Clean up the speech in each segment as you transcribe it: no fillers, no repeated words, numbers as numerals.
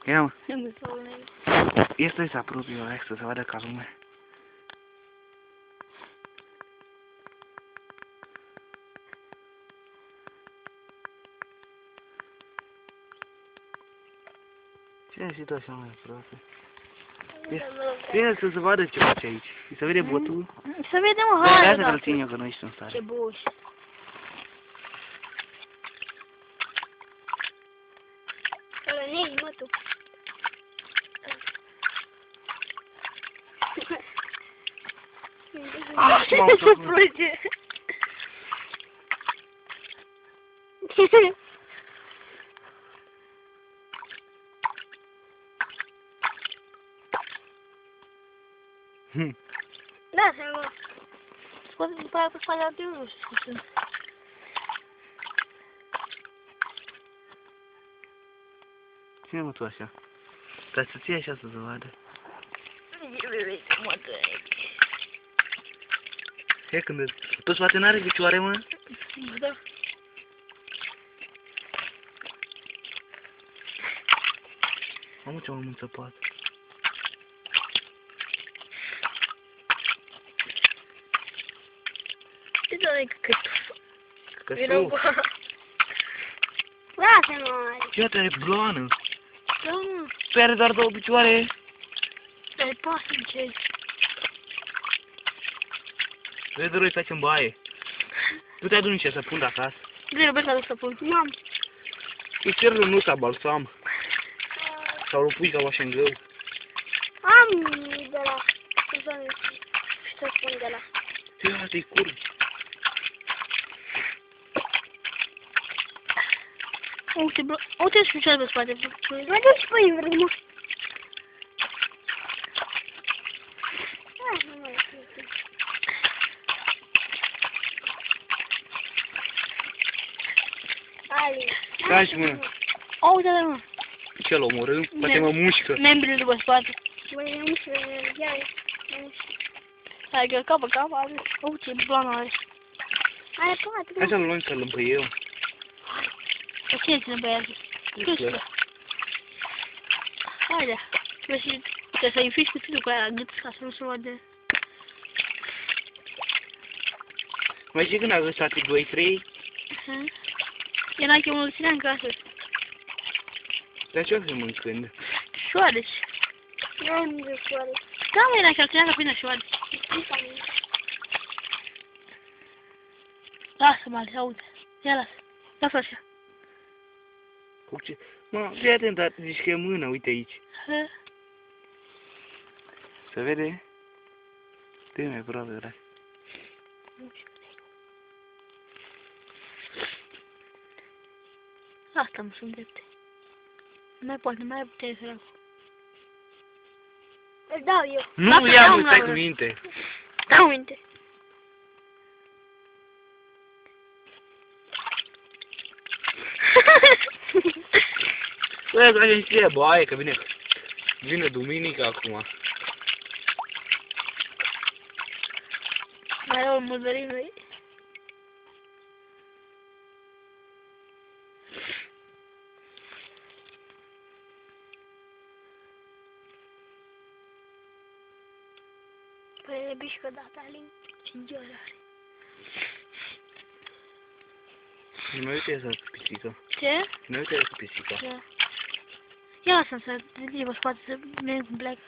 Ia mă. Nu mi s-au unele. Este să apropie ăla să se vadă ca lumea. Ce ai ieșit așa mai aproape? Bine să se vadă ce face aici. Se vede botul? Se vede, mă, Hai, hai, să-l țin eu, că nu ești în stare. Ce boș. Ăla negi, mă, tu. Ah, ce m-am făcut? Proge. Da, mă. Scoate după aia pe spalea de nu știu cum sunt. Ține mă tu așa. Ca să ții așa să se vadă. Hai când îți... Pe spate n-are picioare, mă? Da. Mamă, ce m-am înțăpat. Ce doare cât? Căsul. Lasă-mă! Iată, are bloană. Da, mă. Tu are doar două picioare. Dar-i pasă ce. Vezi, roi, faci în baie. Tu te-ai niște săpun de acasă. Greu, bă, să pun. N-am. Îi cer Lunuța balsam. Sau îl pui ca așa în grâu. Am de la... Ce să spun de la... Ce asta-i curgi. Uite, bro, uite și picioare pe spate. Mă duci pe invers, mă. Taci, mă. Uite-le, mă. Ce-l omorâm? Poate mă mușcă. Membrii după spate. Băi, nu mușcă, ia-i. Hai că capă, are. Uite, blana are. Hai, poate, Hai să-l luăm să-l împăi eu. Cine ține pe ea? Câșcă. Haide. Trebuie să-i înfici cuțitul cu aia la gât ca să nu se vadă. Mai știi când a găsat 2-3? Era că unul ținea în casă. Dar ce-o fi mâncând? Șoareci. Nu am de șoareci. Da, mă, era că ținea ca până șoareci. Lasă-mă, se aude. Ia lasă. Lasă așa. Cu ce? Mă, fii atent, dar zici că e mână, uite aici. Se vede? Te mai aproape, dragi. Asta mă sunt drepte. Nu mai poate, nu mai putea săracu. Îl dau eu. Nu, ia mă, stai cu minte. Dau minte. Băi, dragi, știe, baie, că vine duminica acum. Mai rău muzării noi. Păi le bișcă data, Alin. 5 ore are. Nu mai uite să pisică. Ce? Nu mai uite să pisică. Ce? Ia lasă-mi să ridice pe spate să merg cum pleacă.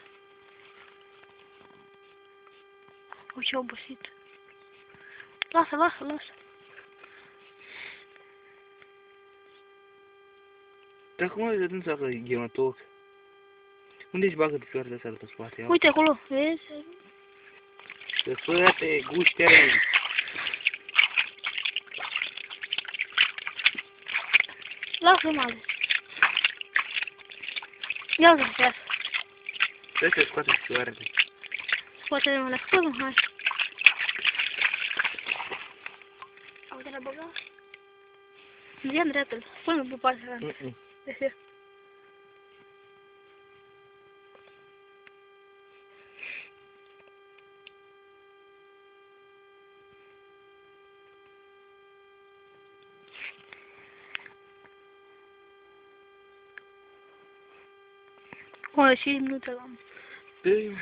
O, ce obosit. Lasă, lasă, lasă. Dar cum ai zis că e ghemătoc? Unde-și bagă picioarele astea pe spate? Uite acolo, vezi? Să sfăte, guște-le! Lasă-mă. Ia uite să iasă. Trebuie să scoate picioarele. Scoate-le, mă, le scoate, hai. Uite la băgat. Ia în dreapta-l. Pune-l pe partea ăla. Vezi? Mă, 5 minute l-am. Dă-i,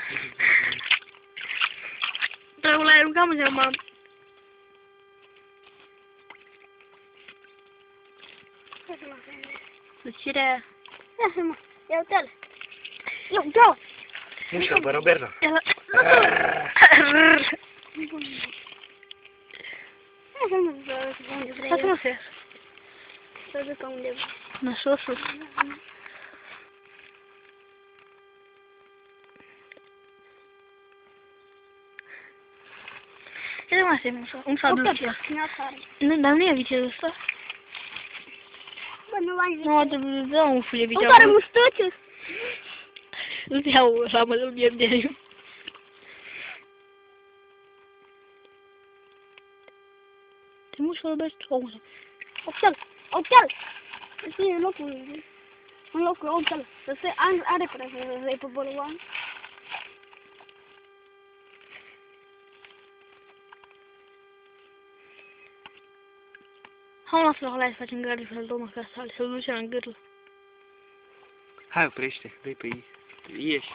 Dar l-ai aruncat, mă, seama. Sucirea. Ia mă, ia uite-l. Ia uite-l. Mușcă, bă, Roberta. Ia-l. Lasă mă să iasă. Să ducă undeva. Năsosul. Ce de mai se un s-a dus el. Nu, dar nu e vițelul ăsta. Bă, nu mai zic. Nu, trebuie să dau un fulie Nu vițel. care mustăciu. Nu-ți iau la mă, îl pierd de aici. Te mușcă, băi, omule. Optel, optel! Să fie în locul optel. Să se are prea să vei pe bărban. Hai mă, să hai să facem gardul să-l dăm acasă, să-l ducem în gârlă. Hai, oprește, dă-i pe ei. Ieși.